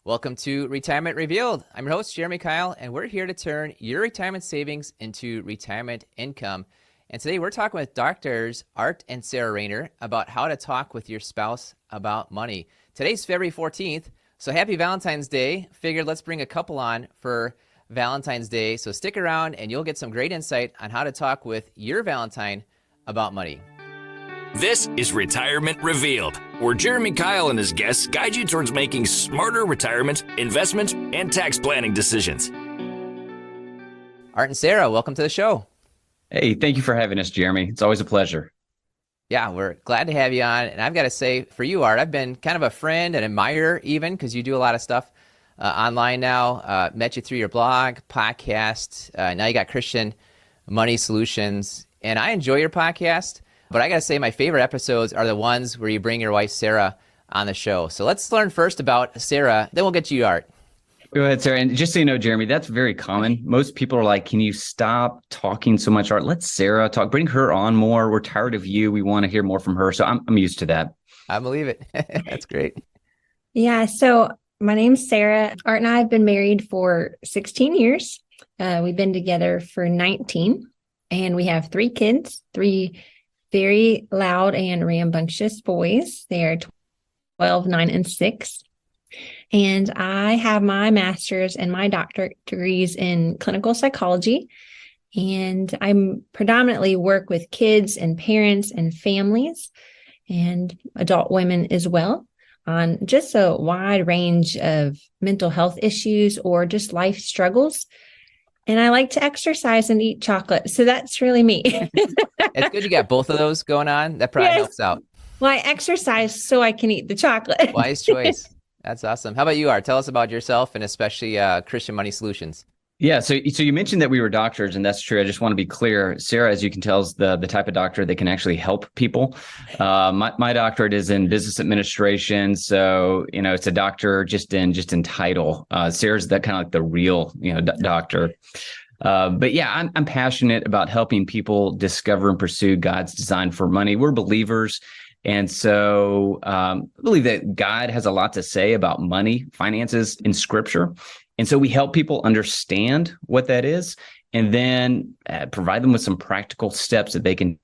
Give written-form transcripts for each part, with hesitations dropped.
Welcome to Retirement Revealed. I'm your host, Jeremy Keil, and we're here to turn your retirement savings into retirement income. And today we're talking with doctors Art and Sarah Rayner about how to talk with your spouse about money. Today's February 14th, so happy Valentine's Day. Figured let's bring a couple on for Valentine's Day. So stick around and you'll get some great insight on how to talk with your Valentine about money. This is Retirement Revealed, where Jeremy Keil and his guests guide you towards making smarter retirement, investment, and tax planning decisions. Art and Sarah, welcome to the show. Hey, thank you for having us, Jeremy. It's always a pleasure. Yeah, we're glad to have you on. And I've got to say, for you, Art, I've been kind of a friend and admirer even because you do a lot of stuff online now. Met you through your blog, podcast. Now you got Christian Money Solutions. And I enjoy your podcast. But I got to say, my favorite episodes are the ones where you bring your wife, Sarah, on the show. So let's learn first about Sarah, then we'll get to you, Art. Go ahead, Sarah. And just so you know, Jeremy, that's very common. Most people are like, can you stop talking so much, Art? Let Sarah talk. Bring her on more. We're tired of you. We want to hear more from her. So I'm used to that. I believe it. That's great. Yeah. So my name's Sarah. Art and I have been married for 16 years. We've been together for 19, and we have 3 kids, 3 very loud and rambunctious boys. They are 12, 9, and 6. And I have my master's and my doctorate degrees in clinical psychology. And I predominantly work with kids and parents and families and adult women as well on just a wide range of mental health issues or just life struggles. And I like to exercise and eat chocolate. So that's really me. It's good you got both of those going on. That probably helps out. Well, I exercise so I can eat the chocolate. Wise choice. That's awesome. How about you, Art? Tell us about yourself and especially Christian Money Solutions. Yeah. So you mentioned that we were doctors, and that's true. I just want to be clear. Sarah, as you can tell, is the type of doctor that can actually help people. My doctorate is in business administration. So, it's a doctor just in title. Sarah's that kind of like the real, doctor. But yeah, I'm passionate about helping people discover and pursue God's design for money. We're believers. And so I believe that God has a lot to say about money, finances in Scripture. And so we help people understand what that is and then provide them with some practical steps that they can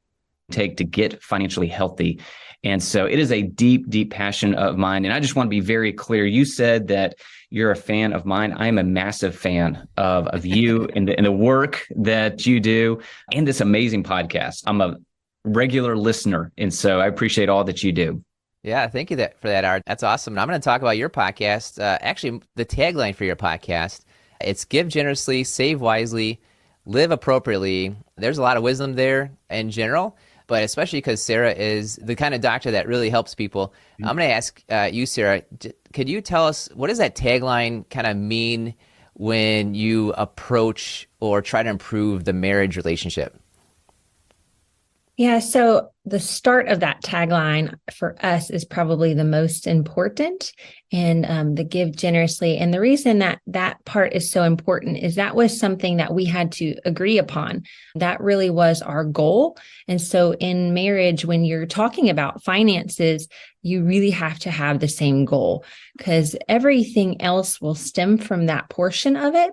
take to get financially healthy. And so it is a deep, deep passion of mine. And I just want to be very clear. You said that you're a fan of mine. I am a massive fan of you and the work that you do and this amazing podcast. I'm a regular listener. And so I appreciate all that you do. Yeah, thank you for that, Art. That's awesome. And I'm going to talk about your podcast. Actually, the tagline for your podcast, it's give generously, save wisely, live appropriately. There's a lot of wisdom there in general, but especially because Sarah is the kind of doctor that really helps people. I'm going to ask you, Sarah, could you tell us, what does that tagline kind of mean when you approach or try to improve the marriage relationship? Yeah, so the start of that tagline for us is probably the most important, and the give generously. And the reason that part is so important is that was something that we had to agree upon. That really was our goal. And so in marriage, when you're talking about finances, you really have to have the same goal because everything else will stem from that portion of it.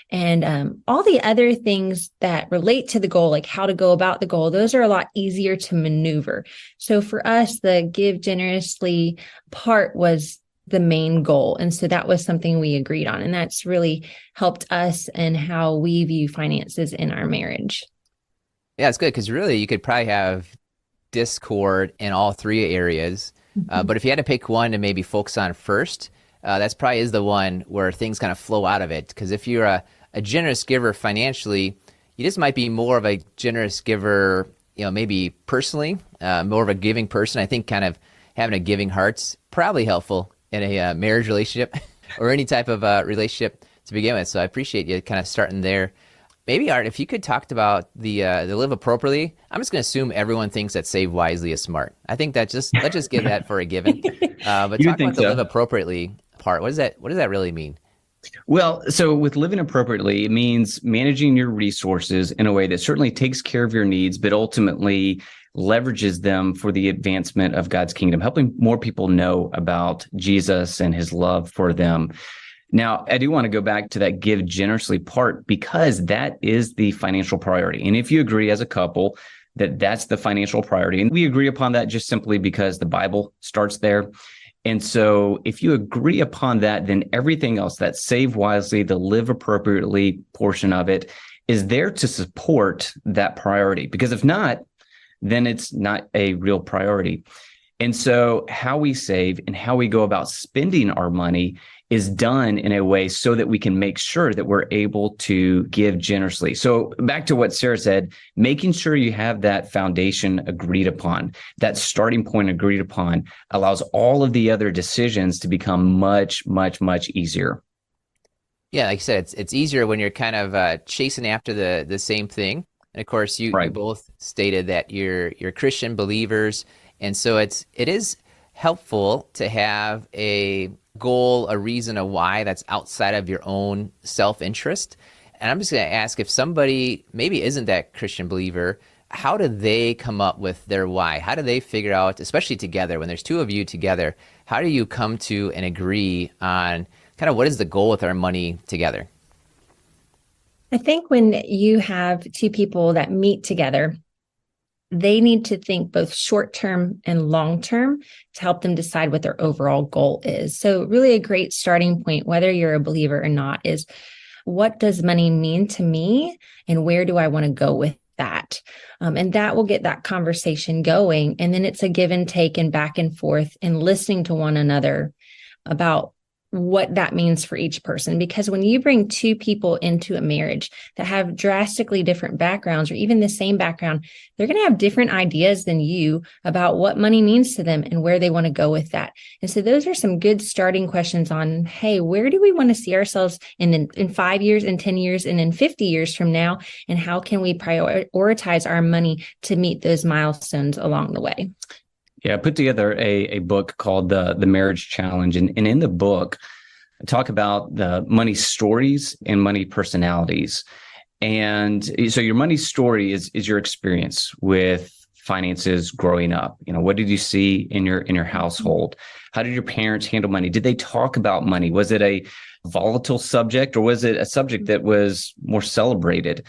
And all the other things that relate to the goal, like how to go about the goal, those are a lot easier to maneuver. So for us, the give generously part was the main goal. And so that was something we agreed on. And that's really helped us and how we view finances in our marriage. Yeah, it's good because really you could probably have discord in all 3 areas. But if you had to pick one to maybe focus on first, that's probably is the one where things kind of flow out of it. Because if you're a generous giver financially, you just might be more of a generous giver, maybe personally, more of a giving person. I think kind of having a giving heart's probably helpful in a marriage relationship or any type of relationship to begin with. So I appreciate you kind of starting there. Maybe, Art, if you could talk about the live appropriately. I'm just going to assume everyone thinks that save wisely is smart. I think let's just give that for a given. But talk about the live appropriately part. What does that really mean? Well, so with living appropriately, it means managing your resources in a way that certainly takes care of your needs, but ultimately leverages them for the advancement of God's kingdom, helping more people know about Jesus and his love for them. Now, I do want to go back to that give generously part, because that is the financial priority. And if you agree as a couple that that's the financial priority, and we agree upon that just simply because the Bible starts there. And so if you agree upon that, then everything else, that save wisely, the live appropriately portion of it, is there to support that priority. Because if not, then it's not a real priority. And so how we save and how we go about spending our money is done in a way so that we can make sure that we're able to give generously. So back to what Sarah said, making sure you have that foundation agreed upon, that starting point agreed upon, allows all of the other decisions to become much, much, much easier. Yeah, like I said, it's easier when you're kind of chasing after the same thing. And of course, you both stated that you're Christian believers, and so it is helpful to have a goal, a reason, a why that's outside of your own self-interest. And I'm just going to ask, if somebody maybe isn't that Christian believer, how do they come up with their why? How do they figure out, especially together, when there's two of you together, how do you come to and agree on kind of what is the goal with our money together? I think when you have two people that meet together, they need to think both short-term and long-term to help them decide what their overall goal is. So really a great starting point, whether you're a believer or not, is what does money mean to me and where do I want to go with that? And that will get that conversation going. And then it's a give and take and back and forth and listening to one another about what that means for each person. Because when you bring two people into a marriage that have drastically different backgrounds or even the same background, they're going to have different ideas than you about what money means to them and where they want to go with that. And so those are some good starting questions on, hey, where do we want to see ourselves in 5 years, in 10 years, and in 50 years from now? And how can we prioritize our money to meet those milestones along the way? Yeah, I put together a book called the Marriage Challenge. And in the book, I talk about the money stories and money personalities. And so your money story is your experience with finances growing up. You know, what did you see in your household? How did your parents handle money? Did they talk about money? Was it a volatile subject, or was it a subject that was more celebrated?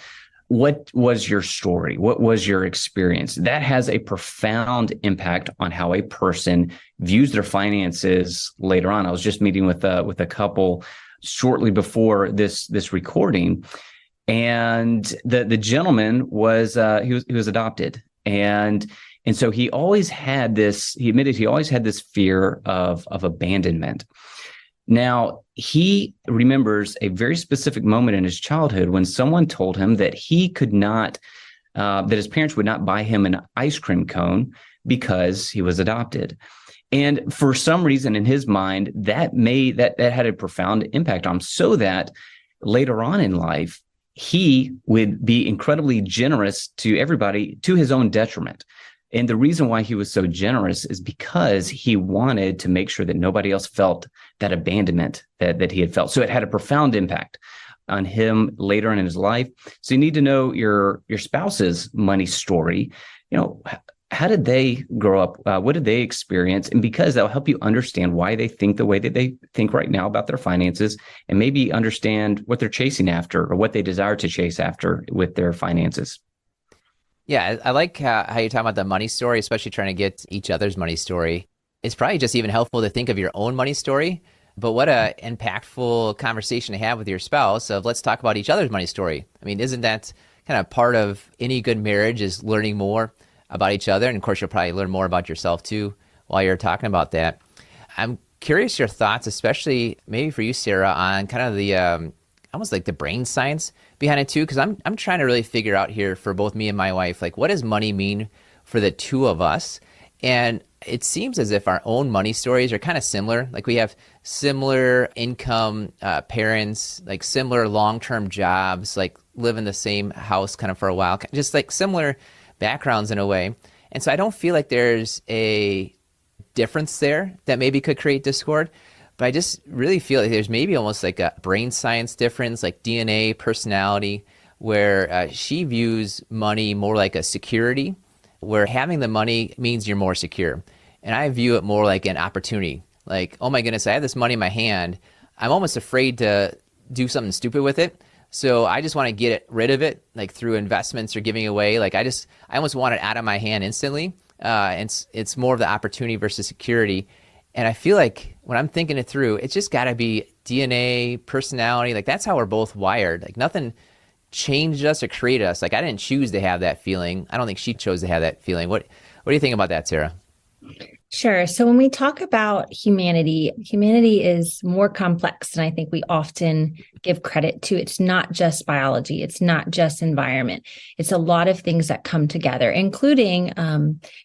What was your story? What was your experience? That has a profound impact on how a person views their finances later on. I was just meeting with a couple shortly before this recording, and the gentleman was he was adopted, and so he always had this. He admitted he always had this fear of abandonment. Now, he remembers a very specific moment in his childhood when someone told him that he could not, that his parents would not buy him an ice cream cone because he was adopted. And for some reason in his mind, that had a profound impact on him, so that later on in life, he would be incredibly generous to everybody to his own detriment. And the reason why he was so generous is because he wanted to make sure that nobody else felt that abandonment that he had felt. So it had a profound impact on him later on in his life. So you need to know your spouse's money story. You know, how did they grow up? What did they experience? And because that'll help you understand why they think the way that they think right now about their finances, and maybe understand what they're chasing after or what they desire to chase after with their finances. Yeah, I like how you're talking about the money story, especially trying to get each other's money story. It's probably just even helpful to think of your own money story, but what a impactful conversation to have with your spouse of, let's talk about each other's money story. I mean, isn't that kind of part of any good marriage, is learning more about each other? And of course, you'll probably learn more about yourself too while you're talking about that. I'm curious your thoughts, especially maybe for you, Sarah, on kind of the almost like the brain science behind it too, because I'm trying to really figure out here for both me and my wife, like, what does money mean for the two of us? And it seems as if our own money stories are kind of similar. Like, we have similar income, parents, like similar long-term jobs, like live in the same house kind of for a while, just like similar backgrounds in a way. And so I don't feel like there's a difference there that maybe could create discord. But I just really feel like there's maybe almost like a brain science difference, like DNA, personality, where she views money more like a security, where having the money means you're more secure. And I view it more like an opportunity. Like, oh my goodness, I have this money in my hand. I'm almost afraid to do something stupid with it. So I just want to get rid of it, like through investments or giving away. Like I almost want it out of my hand instantly. And it's more of the opportunity versus security. And I feel like when I'm thinking it through, it's just got to be DNA, personality. Like that's how we're both wired. Like nothing changed us or created us. Like I didn't choose to have that feeling. I don't think she chose to have that feeling. What do you think about that, Sarah? Sure. So when we talk about humanity, humanity is more complex than I think we often give credit to. It's not just biology. It's not just environment. It's a lot of things that come together, including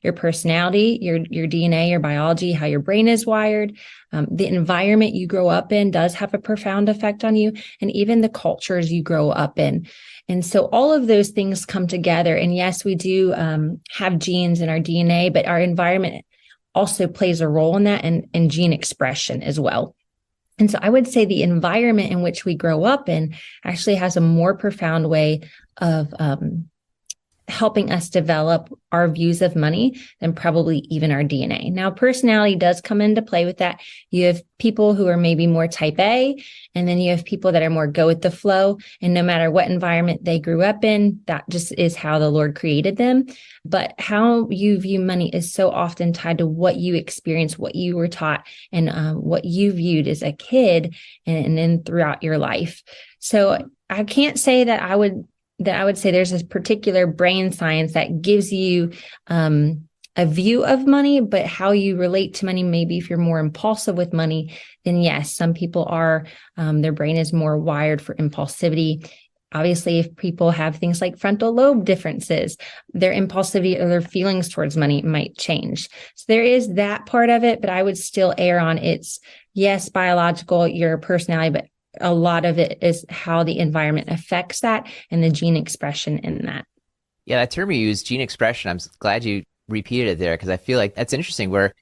your personality, your DNA, your biology, how your brain is wired. The environment you grow up in does have a profound effect on you, and even the cultures you grow up in. And so all of those things come together. And yes, we do have genes in our DNA, but our environment also plays a role in that, and gene expression as well. And so I would say the environment in which we grow up in actually has a more profound way of helping us develop our views of money than probably even our DNA. Now, personality does come into play with that. You have people who are maybe more type A, and then you have people that are more go with the flow. And no matter what environment they grew up in, that just is how the Lord created them. But how you view money is so often tied to what you experienced, what you were taught, and what you viewed as a kid and then throughout your life. So I can't say that I would say there's this particular brain science that gives you a view of money, but how you relate to money, maybe if you're more impulsive with money, then yes, some people are, their brain is more wired for impulsivity. Obviously, if people have things like frontal lobe differences, their impulsivity or their feelings towards money might change. So there is that part of it, but I would still err on it's, yes, biological, your personality, but a lot of it is how the environment affects that and the gene expression in that. Yeah, that term you use, gene expression, I'm glad you repeated it there because I feel like that's interesting where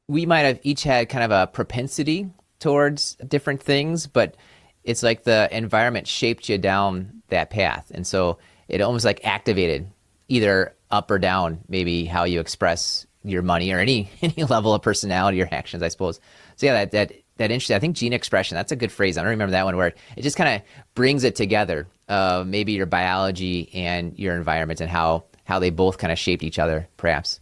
we might have each had kind of a propensity towards different things, but it's like the environment shaped you down that path. And so it almost like activated either up or down, maybe how you express your money or any level of personality or actions, I suppose. So yeah, that interesting. I think gene expression, that's a good phrase. I don't remember that one where it just kind of brings it together, maybe your biology and your environment and how they both kind of shaped each other, perhaps.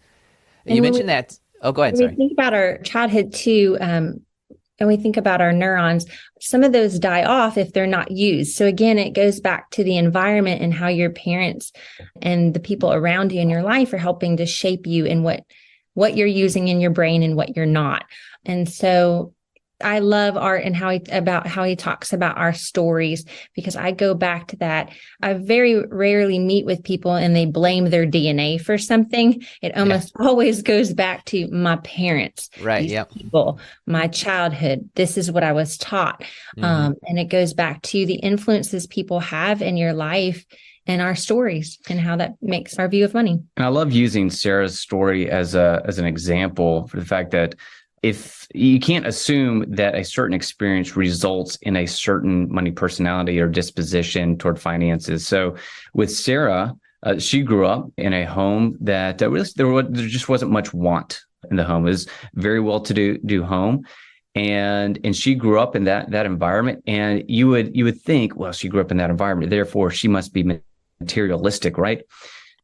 And you mentioned that. Oh, go ahead. When we think about our childhood too, and we think about our neurons, some of those die off if they're not used. So again, it goes back to the environment and how your parents and the people around you in your life are helping to shape you in what you're using in your brain and what you're not. And so I love Art and how he talks about our stories, because I go back to that. I very rarely meet with people and they blame their DNA for something. It almost always goes back to my parents, right? Yep. People, my childhood. This is what I was taught, and it goes back to the influences people have in your life and our stories and how that makes our view of money. And I love using Sarah's story as an example for the fact that if you can't assume that a certain experience results in a certain money personality or disposition toward finances. So with Sarah, she grew up in a home that really, there just wasn't much want in the home. It was very well-to-do home. And she grew up in that environment. And you would think, well, she grew up in that environment, therefore she must be materialistic, right?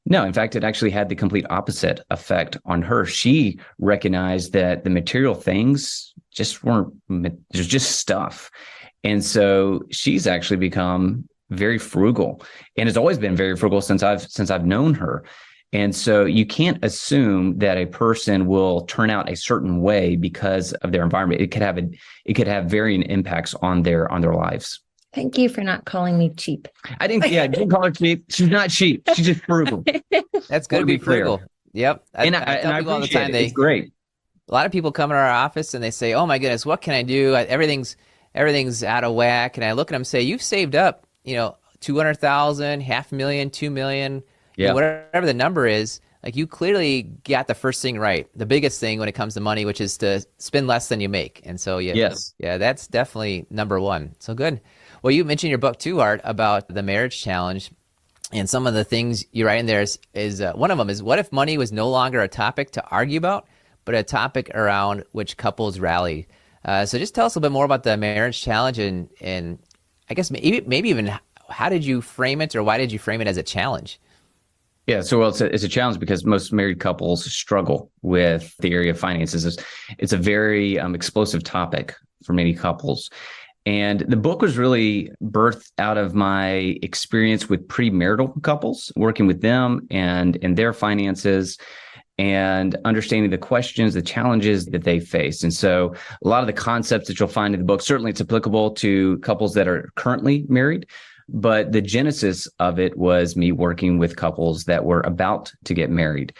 No, in fact, it actually had the complete opposite effect on her. She recognized that the material things just weren't, there's just stuff. And so she's actually become very frugal and has always been very frugal since I've known her. And so you can't assume that a person will turn out a certain way because of their environment. It could have varying impacts on their lives. Thank you for not calling me cheap. I didn't call her cheap. She's not cheap. She's just frugal. That's good to be frugal. Clear. Yep. I tell people all the time, it's great. A lot of people come in our office and they say, "Oh my goodness, what can I do? Everything's out of whack." And I look at them and say, "You've saved up, 200,000, $500,000, 2 million, whatever the number is. Like you clearly got the first thing right, the biggest thing when it comes to money, which is to spend less than you make." And so that's definitely number one. So good. Well, you mentioned your book too, Art, about the marriage challenge. And some of the things you write in there is one of them is, what if money was no longer a topic to argue about, but a topic around which couples rally? So just tell us a little bit more about the marriage challenge, and I guess maybe even how did you frame it, or why did you frame it as a challenge? Yeah, so it's a challenge because most married couples struggle with the area of finances. It's a very explosive topic for many couples. And the book was really birthed out of my experience with premarital couples, working with them and their finances, and understanding the questions, the challenges that they face. And so a lot of the concepts that you'll find in the book, certainly it's applicable to couples that are currently married, but the genesis of it was me working with couples that were about to get married.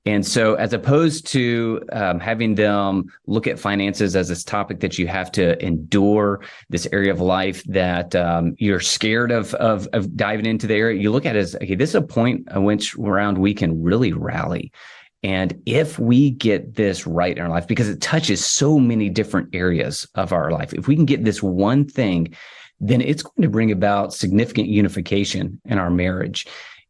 And so as opposed to having them look at finances as this topic that you have to endure, this area of life that you're scared of diving into the area, you look at it as, okay, this is a point at which around we can really rally. And if we get this right in our life, because it touches so many different areas of our life, if we can get this one thing, then it's going to bring about significant unification in our marriage.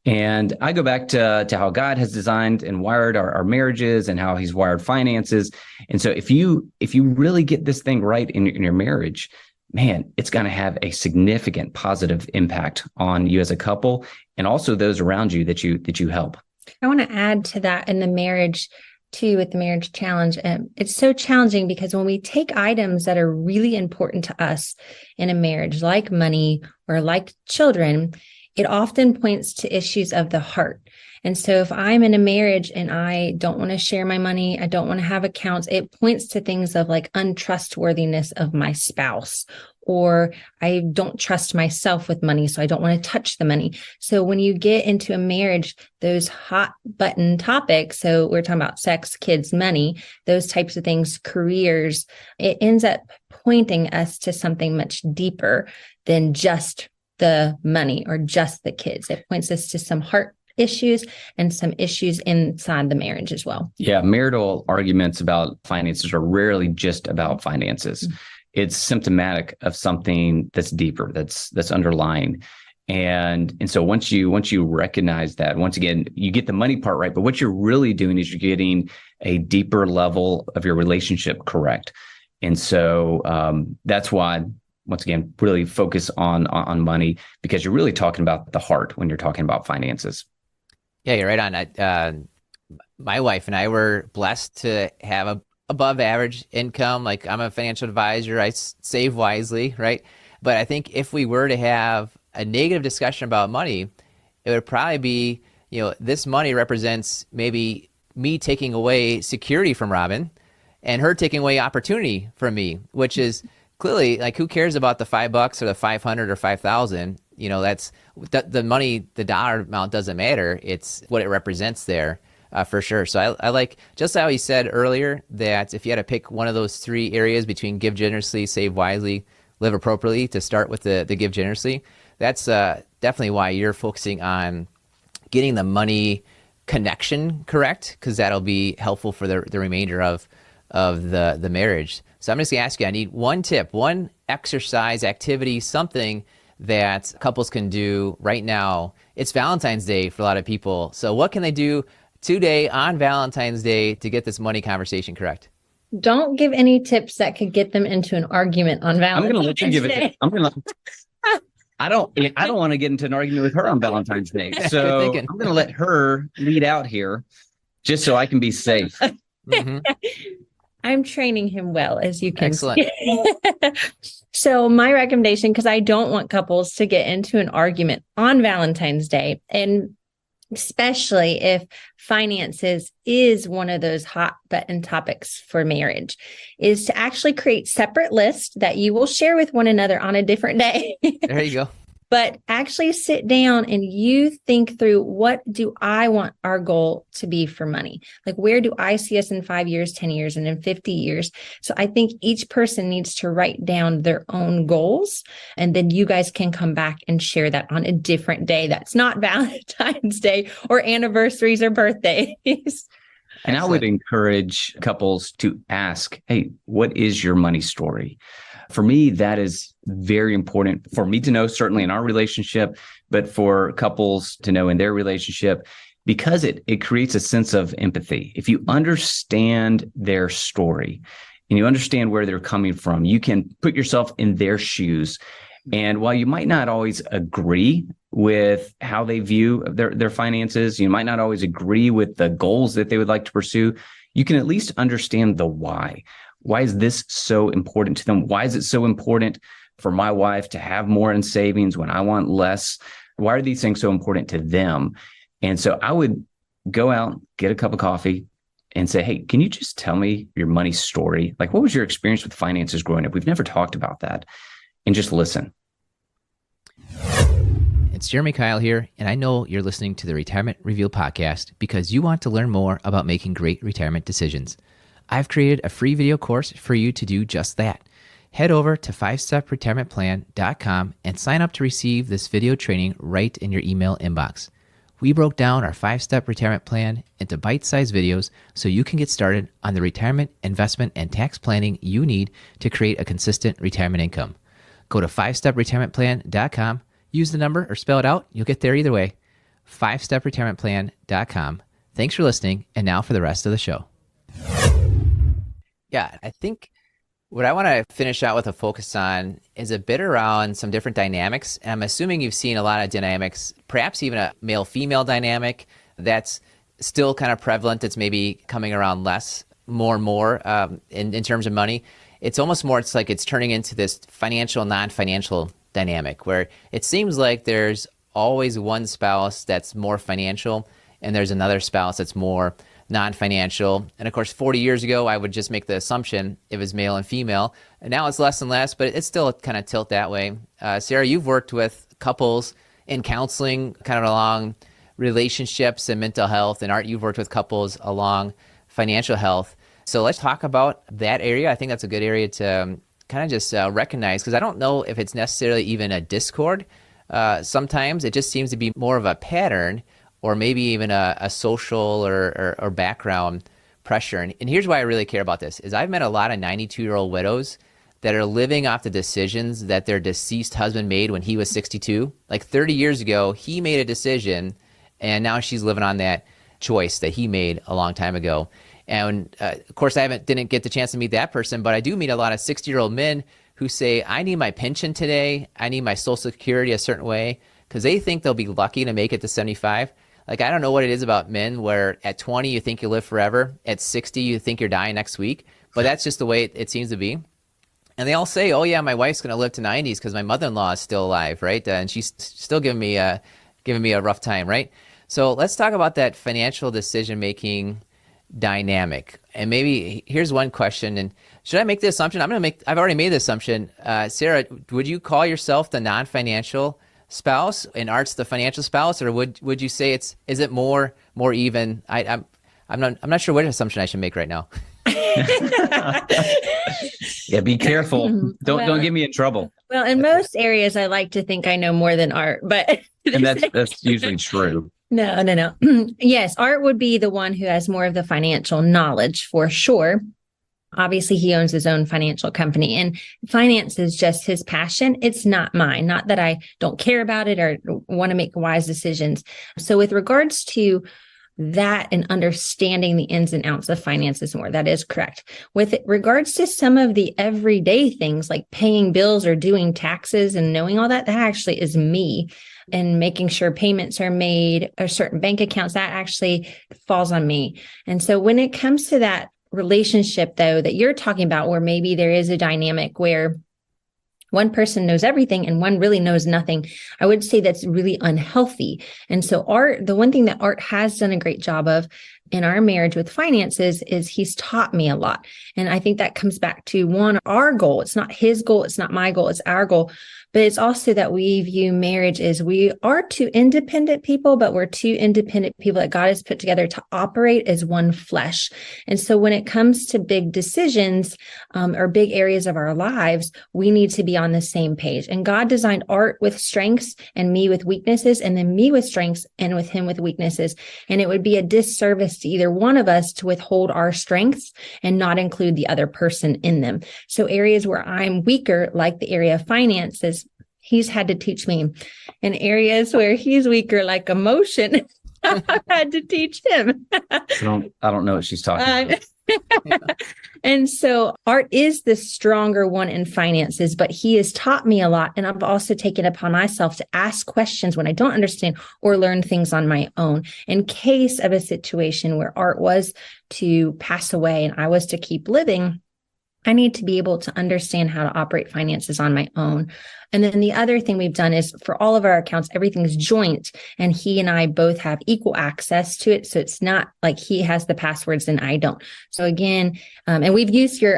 And I go back to how God has designed and wired our marriages and how he's wired finances. And so if you really get this thing right in your marriage, man, it's going to have a significant positive impact on you as a couple and also those around you that you help. I want to add to that in the marriage too, with the marriage challenge. It's so challenging because when we take items that are really important to us in a marriage, like money or like children, it often points to issues of the heart. And so if I'm in a marriage and I don't want to share my money, I don't want to have accounts, it points to things of like untrustworthiness of my spouse, or I don't trust myself with money, so I don't want to touch the money. So when you get into a marriage, those hot button topics, so we're talking about sex, kids, money, those types of things, careers, it ends up pointing us to something much deeper than just the money or just the kids. It points us to some heart issues and some issues inside the marriage as well. Yeah, marital arguments about finances are rarely just about finances. Mm-hmm. It's symptomatic of something that's deeper, that's underlying. And so once you recognize that, once again, you get the money part right, but what you're really doing is you're getting a deeper level of your relationship correct. And so that's why, once again, really focus on money, because you're really talking about the heart when you're talking about finances. Yeah, you're right on. My wife and I were blessed to have a above average income. Like, I'm a financial advisor, I save wisely, right? But I think if we were to have a negative discussion about money, it would probably be, this money represents maybe me taking away security from Robin and her taking away opportunity from me, which is clearly, like, who cares about the $5 or the 500 or 5,000? That's the money, the dollar amount doesn't matter. It's what it represents there. For sure. So I like, just how you said earlier, that if you had to pick one of those three areas between give generously, save wisely, live appropriately, to start with the give generously, that's definitely why you're focusing on getting the money connection correct, because that'll be helpful for the remainder of the marriage. So I'm just going to ask you, I need one tip, one exercise, activity, something that couples can do right now. It's Valentine's Day for a lot of people. So what can they do today on Valentine's Day to get this money conversation correct? Don't give any tips that could get them into an argument on Valentine's Day. I'm going to let you give it. I don't want to get into an argument with her on Valentine's Day. So I'm going to let her lead out here just so I can be safe. Mm-hmm. I'm training him well, as you can Excellent. see. So my recommendation, because I don't want couples to get into an argument on Valentine's Day, and especially if finances is one of those hot button topics for marriage, is to actually create separate lists that you will share with one another on a different day. There you go. But actually sit down and you think through, what do I want our goal to be for money? Like, where do I see us in 5 years, 10 years, and in 50 years? So I think each person needs to write down their own goals, and then you guys can come back and share that on a different day. That's not Valentine's Day or anniversaries or birthdays. And I would encourage couples to ask, hey, what is your money story? For me, that is very important for me to know, certainly in our relationship, but for couples to know in their relationship, because it creates a sense of empathy. If you understand their story and you understand where they're coming from, you can put yourself in their shoes. And while you might not always agree with how they view their finances, you might not always agree with the goals that they would like to pursue, you can at least understand the why. Why is this so important to them? Why is it so important for my wife to have more in savings when I want less? Why are these things so important to them? And so I would go out, get a cup of coffee, and say, hey, can you just tell me your money story? Like, what was your experience with finances growing up? We've never talked about that. And just listen. It's Jeremy Keil here, and I know you're listening to the Retirement Reveal podcast because you want to learn more about making great retirement decisions. I've created a free video course for you to do just that. Head over to 5stepretirementplan.com and sign up to receive this video training right in your email inbox. We broke down our 5-step retirement plan into bite-sized videos so you can get started on the retirement, investment, and tax planning you need to create a consistent retirement income. Go to 5stepretirementplan.com, use the number or spell it out. You'll get there either way. 5stepretirementplan.com. Thanks for listening, and now for the rest of the show. Yeah, I think what I want to finish out with a focus on is a bit around some different dynamics. And I'm assuming you've seen a lot of dynamics, perhaps even a male-female dynamic that's still kind of prevalent. It's maybe coming around more and more in terms of money. It's almost more, it's like it's turning into this financial, non-financial dynamic where it seems like there's always one spouse that's more financial and there's another spouse that's more non-financial. And of course, 40 years ago, I would just make the assumption it was male and female. And now it's less and less, but it's still kind of tilt that way. Sarah, you've worked with couples in counseling kind of along relationships and mental health. And Art, you've worked with couples along financial health. So let's talk about that area. I think that's a good area to kind of just recognize, because I don't know if it's necessarily even a discord. Sometimes it just seems to be more of a pattern, or maybe even a social or background pressure. And here's why I really care about this, is I've met a lot of 92-year-old widows that are living off the decisions that their deceased husband made when he was 62. Like 30 years ago, he made a decision, and now she's living on that choice that he made a long time ago. And of course, didn't get the chance to meet that person, but I do meet a lot of 60-year-old men who say, I need my pension today, I need my Social Security a certain way, because they think they'll be lucky to make it to 75. Like, I don't know what it is about men where at 20, you think you live forever. At 60, you think you're dying next week. But that's just the way it seems to be. And they all say, oh, yeah, my wife's going to live to 90s because my mother-in-law is still alive, right? And she's still giving me a rough time, right? So let's talk about that financial decision-making dynamic. And maybe here's one question. And should I make the assumption? I've already made the assumption. Sarah, would you call yourself the non-financial spouse and Art's the financial spouse, or would you say is it more even? I'm not sure what assumption I should make right now. Yeah, be careful. Don't get me in trouble. Well, in most areas, I like to think I know more than Art, but and that's usually true. No. Yes, Art would be the one who has more of the financial knowledge for sure. Obviously, he owns his own financial company, and finance is just his passion. It's not mine. Not that I don't care about it or want to make wise decisions. So with regards to that and understanding the ins and outs of finances more, that is correct. With regards to some of the everyday things like paying bills or doing taxes and knowing all that actually is me. And making sure payments are made or certain bank accounts, that actually falls on me. And so when it comes to that relationship, though, that you're talking about, where maybe there is a dynamic where one person knows everything and one really knows nothing, I would say that's really unhealthy. And so the one thing that Art has done a great job of in our marriage with finances is he's taught me a lot. And I think that comes back to our goal. It's not his goal. It's not my goal. It's our goal. But it's also that we view marriage as we are two independent people, but we're two independent people that God has put together to operate as one flesh. And so when it comes to big decisions or big areas of our lives, we need to be on the same page. And God designed Art with strengths and me with weaknesses, and then me with strengths and with him with weaknesses. And it would be a disservice to either one of us to withhold our strengths and not include the other person in them. So areas where I'm weaker, like the area of finances, he's had to teach me. In areas where he's weaker, like emotion, I had to teach him. I don't know what she's talking about. And so Art is the stronger one in finances, but he has taught me a lot. And I've also taken upon myself to ask questions when I don't understand or learn things on my own. In case of a situation where Art was to pass away and I was to keep living, I need to be able to understand how to operate finances on my own. And then the other thing we've done is for all of our accounts, everything's joint, and he and I both have equal access to it. So it's not like he has the passwords and I don't. So again, and we've used your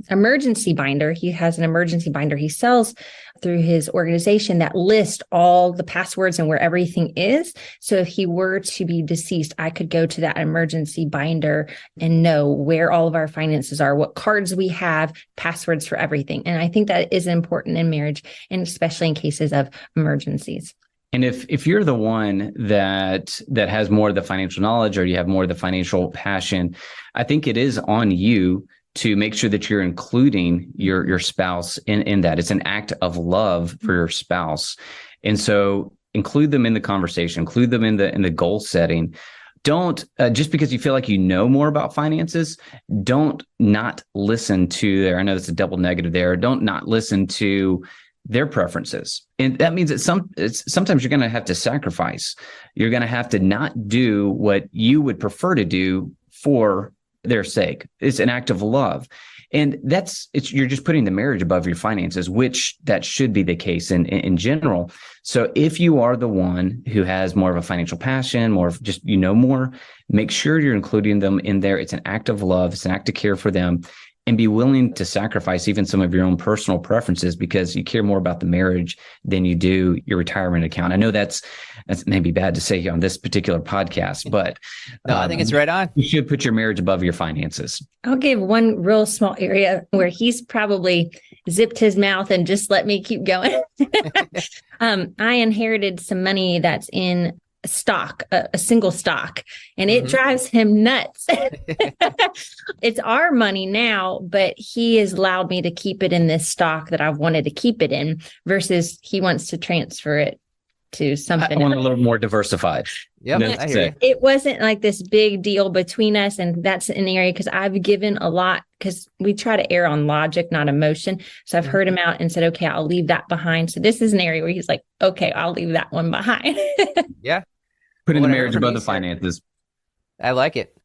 emergency binder. He has an emergency binder he sells through his organization that lists all the passwords and where everything is. So if he were to be deceased, I could go to that emergency binder and know where all of our finances are, what cards we have, passwords for everything. And I think that is important in marriage, and especially in cases of emergencies. And if you're the one that has more of the financial knowledge, or you have more of the financial passion, I think it is on you to make sure that you're including your spouse in that. It's an act of love for your spouse. And so include them in the conversation, include them in the goal setting. Don't just because you feel like you know more about finances, don't not listen to their, I know that's a double negative there. Don't not listen to their preferences. And that means that sometimes you're going to have to sacrifice. You're going to have to not do what you would prefer to do for their sake. It's an act of love. And you're just putting the marriage above your finances, which that should be the case in general. So if you are the one who has more of a financial passion, more of just, more, make sure you're including them in there. It's an act of love. It's an act of care for them. And be willing to sacrifice even some of your own personal preferences because you care more about the marriage than you do your retirement account. I know that's maybe bad to say on this particular podcast, but no, I think it's right on. You should put your marriage above your finances. I'll give one real small area where he's probably zipped his mouth and just let me keep going. I inherited some money that's in stock, a single stock, and it drives him nuts. It's our money now, but he has allowed me to keep it in this stock that I've wanted to keep it in versus he wants to transfer it to something. I want a little more diversified. Yep, I hear you. It wasn't like this big deal between us, and that's an area because I've given a lot because we try to err on logic, not emotion. So I've heard him out and said, okay, I'll leave that behind. So this is an area where he's like, okay, I'll leave that one behind. Yeah. Putting the marriage above the finances. I like it.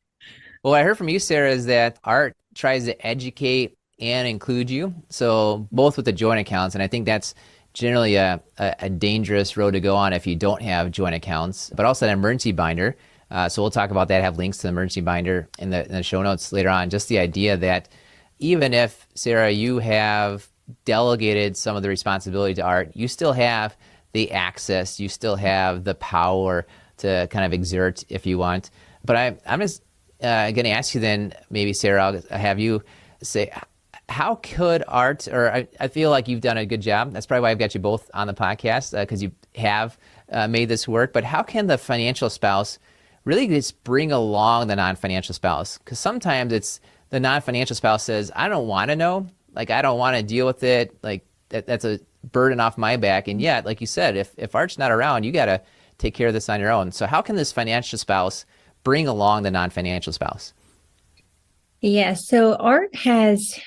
Well, what I heard from you, Sarah, is that Art tries to educate and include you. So both with the joint accounts. And I think that's generally a dangerous road to go on if you don't have joint accounts, but also an emergency binder. So we'll talk about that, have links to the emergency binder in the show notes later on. Just the idea that even if, Sarah, you have delegated some of the responsibility to Art, you still have the access, you still have the power to kind of exert if you want. But I'm just going to ask you then, maybe Sarah, I'll have you say, how could Art, or I feel like you've done a good job. That's probably why I've got you both on the podcast, because you have made this work. But how can the financial spouse really just bring along the non-financial spouse? Because sometimes it's the non-financial spouse says, I don't want to know. Like, I don't want to deal with it. Like, that's a burden off my back. And yet, like you said, if Art's not around, you got to take care of this on your own. So how can this financial spouse bring along the non-financial spouse? Yeah, so Art has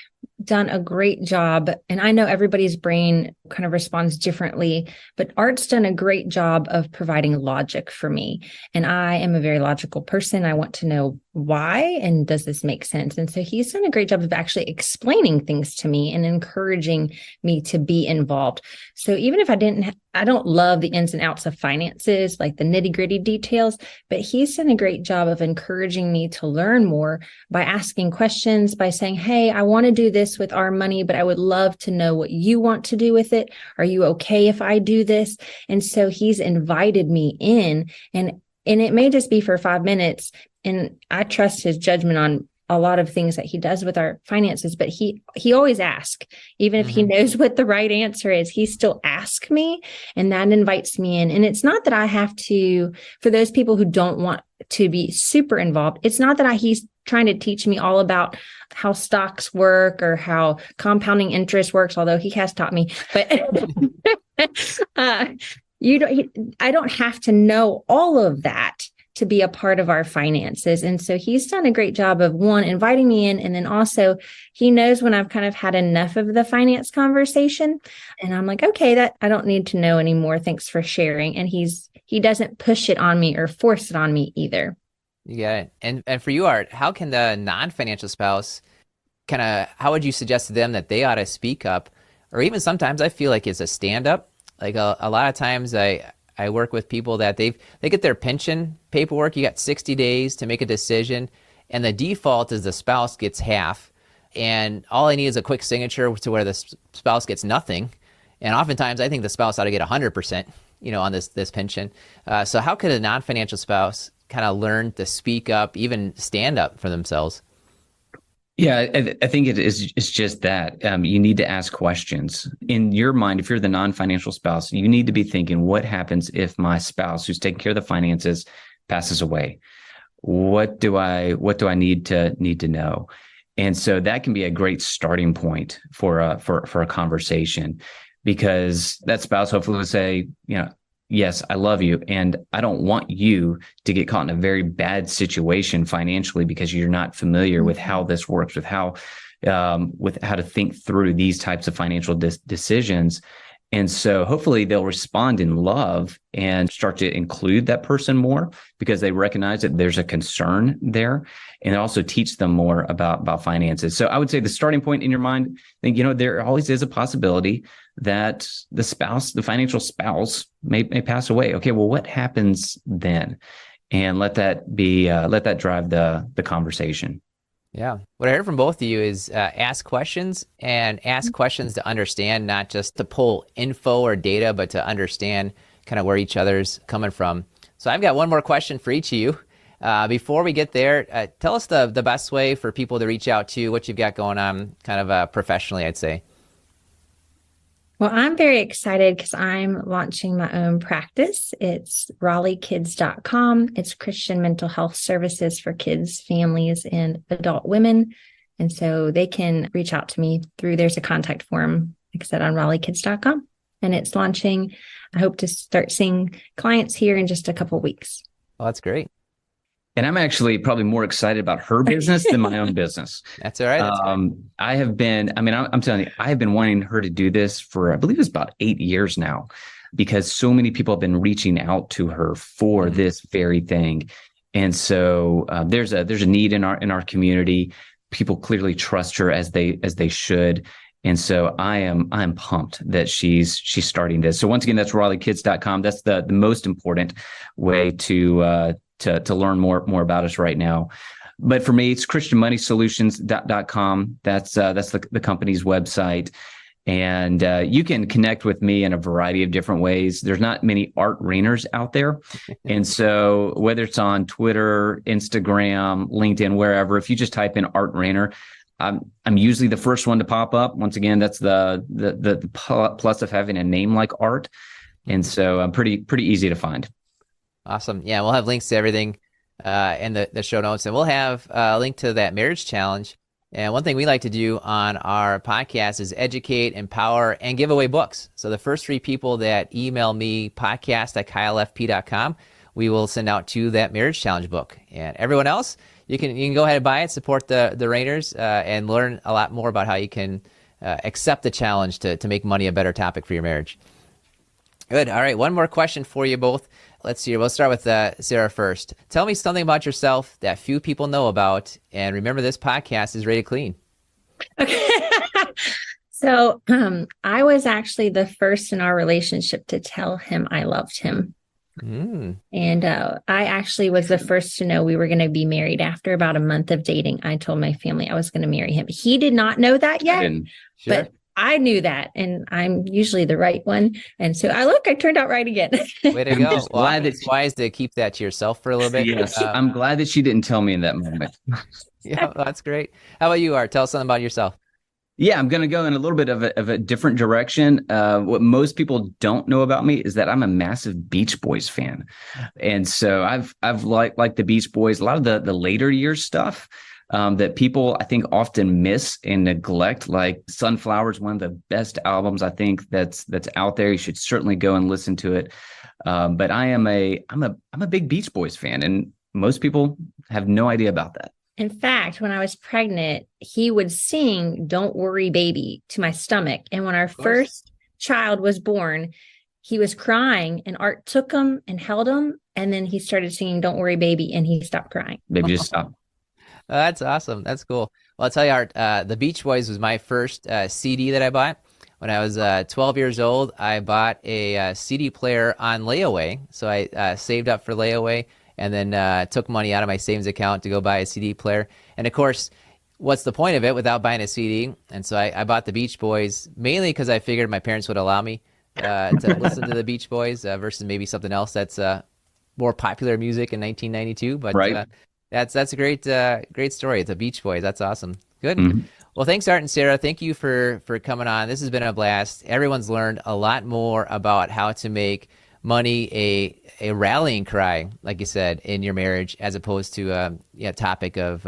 done a great job, and I know everybody's brain kind of responds differently, but Art's done a great job of providing logic for me. And I am a very logical person. I want to know why, and does this make sense? And so he's done a great job of actually explaining things to me and encouraging me to be involved. So even if I don't love the ins and outs of finances, like the nitty gritty details, but he's done a great job of encouraging me to learn more by asking questions, by saying, hey, I want to do this with our money, but I would love to know what you want to do with it. Are you okay if I do this? And so he's invited me in, and it may just be for 5 minutes. And I trust his judgment a lot of things that he does with our finances, but he always asks, even if he knows what the right answer is, he still asks me, and that invites me in. And it's not that I have to, for those people who don't want to be super involved, it's not that he's trying to teach me all about how stocks work or how compounding interest works, although he has taught me, but I don't have to know all of that to be a part of our finances. And so he's done a great job of, one, inviting me in. And then also he knows when I've kind of had enough of the finance conversation. And I'm like, okay, that I don't need to know anymore. Thanks for sharing. And he doesn't push it on me or force it on me either. You got it. And for you, Art, how can the non-financial spouse how would you suggest to them that they ought to speak up? Or even sometimes I feel like it's a stand-up. Like a lot of times I work with people that they get their pension paperwork. You got 60 days to make a decision, and the default is the spouse gets half, and all I need is a quick signature to where the spouse gets nothing. And oftentimes I think the spouse ought to get 100%, on this pension. So how could a non-financial spouse kind of learn to speak up, even stand up for themselves? Yeah, I think it's just that you need to ask questions in your mind. If you're the non-financial spouse, you need to be thinking, what happens if my spouse, who's taking care of the finances, passes away? What do I need to know? And so that can be a great starting point for a conversation, because that spouse hopefully will say, yes, I love you, and I don't want you to get caught in a very bad situation financially because you're not familiar with how this works, with how to think through these types of financial decisions. And so hopefully they'll respond in love and start to include that person more because they recognize that there's a concern there, and also teach them more about finances. So I would say the starting point in your mind, I think, there always is a possibility that the financial spouse may pass away. Okay, well, what happens then? And let that drive the conversation. Yeah. What I heard from both of you is ask questions, and ask questions to understand, not just to pull info or data, but to understand kind of where each other's coming from. So I've got one more question for each of you. Before we get there, tell us the best way for people to reach out to what you've got going on kind of professionally, I'd say. Well, I'm very excited because I'm launching my own practice. It's raleighkids.com. It's Christian mental health services for kids, families, and adult women. And so they can reach out to me there's a contact form, like I said, on raleighkids.com. And it's launching. I hope to start seeing clients here in just a couple of weeks. Well, that's great. And I'm actually probably more excited about her business than my own business. That's all right. That's I have been, I'm telling you, I have been wanting her to do this for, I believe it's about 8 years now, because so many people have been reaching out to her for this very thing. And so there's a need in our community. People clearly trust her as they should. And so I'm pumped that she's starting this. So once again, that's raleighkids.com. That's the most important way to learn more about us right now. But for me, it's christianmoneysolutions.com. That's the company's website. And you can connect with me in a variety of different ways. There's not many Art Rainers out there. And so whether it's on Twitter, Instagram, LinkedIn, wherever, if you just type in Art Rainer, I'm usually the first one to pop up. Once again, that's the plus of having a name like Art. And so I'm pretty easy to find. Awesome. Yeah, we'll have links to everything in the show notes, and we'll have a link to that marriage challenge. And one thing we like to do on our podcast is educate, empower, and give away books. So the first 3 people that email me, podcast@keilfp.com, we will send out to that marriage challenge book. And everyone else, you can go ahead and buy it, support the Rainers, and learn a lot more about how you can accept the challenge to make money a better topic for your marriage. Good. All right. One more question for you both. Let's see. We'll start with Sarah first. Tell me something about yourself that few people know about. And remember, this podcast is rated clean. Okay. So I was actually the first in our relationship to tell him I loved him. And I actually was the first to know we were going to be married. After about a month of dating, I told my family I was going to marry him. He did not know that yet. Sure. But I knew that, and I'm usually the right one. And so I turned out right again. Way to go. just Well, glad it's wise to keep that to yourself for a little bit. Yes, I'm glad that she didn't tell me in that moment. Yeah, that's great. How about you, Art? Tell us something about yourself. Yeah, I'm going to go in a little bit of a different direction. What most people don't know about me is that I'm a massive Beach Boys fan, and so I've liked the Beach Boys, a lot of the later years stuff that people I think often miss and neglect. Like Sunflowers, one of the best albums I think that's out there. You should certainly go and listen to it. But I'm a big Beach Boys fan, and most people have no idea about that. In fact, when I was pregnant, he would sing "Don't Worry, Baby" to my stomach. And when our first child was born, he was crying, and Art took him and held him. And then he started singing "Don't Worry, Baby," and he stopped crying. Maybe just stop. That's awesome. That's cool. Well, I'll tell you, Art, the Beach Boys was my first CD that I bought. When I was 12 years old, I bought a CD player on layaway. So I saved up for layaway, and then took money out of my savings account to go buy a CD player. And of course, what's the point of it without buying a CD? And so I bought the Beach Boys mainly because I figured my parents would allow me to listen to the Beach Boys versus maybe something else that's more popular music in 1992. But right. That's a great story. It's a Beach Boys. That's awesome. Good. Mm-hmm. Well, thanks, Art and Sarah. Thank you for coming on. This has been a blast. Everyone's learned a lot more about how to make money a rallying cry, like you said, in your marriage, as opposed to a topic of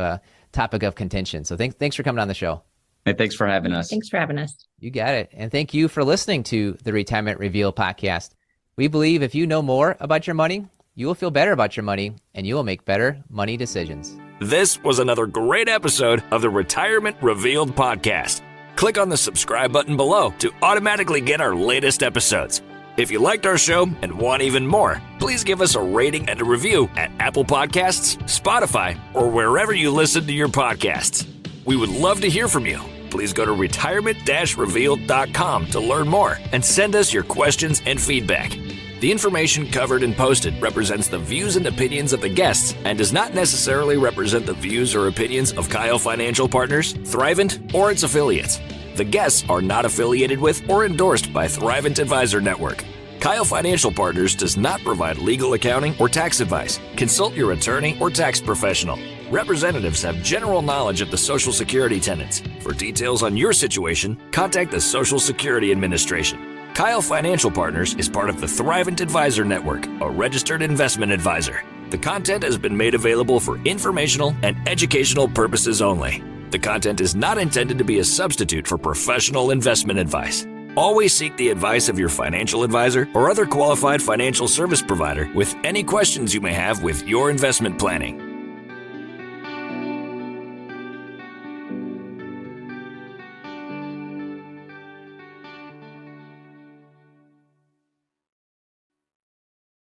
contention. So thanks for coming on the show. Hey, thanks for having us. Thanks for having us. You got it. And thank you for listening to the Retirement Reveal podcast. We believe if you know more about your money, you will feel better about your money, and you will make better money decisions. This was another great episode of the Retirement Revealed podcast. Click on the subscribe button below to automatically get our latest episodes. If you liked our show and want even more, please give us a rating and a review at Apple Podcasts, Spotify, or wherever you listen to your podcasts. We would love to hear from you. Please go to retirement-revealed.com to learn more and send us your questions and feedback. The information covered and posted represents the views and opinions of the guests and does not necessarily represent the views or opinions of Keil Financial Partners, Thrivent, or its affiliates. The guests are not affiliated with or endorsed by Thrivent Advisor Network. Keil Financial Partners does not provide legal accounting or tax advice. Consult your attorney or tax professional. Representatives have general knowledge of the Social Security tenets. For details on your situation, contact the Social Security Administration. Keil Financial Partners is part of the Thrivent Advisor Network, a registered investment advisor. The content has been made available for informational and educational purposes only. The content is not intended to be a substitute for professional investment advice. Always seek the advice of your financial advisor or other qualified financial service provider with any questions you may have with your investment planning.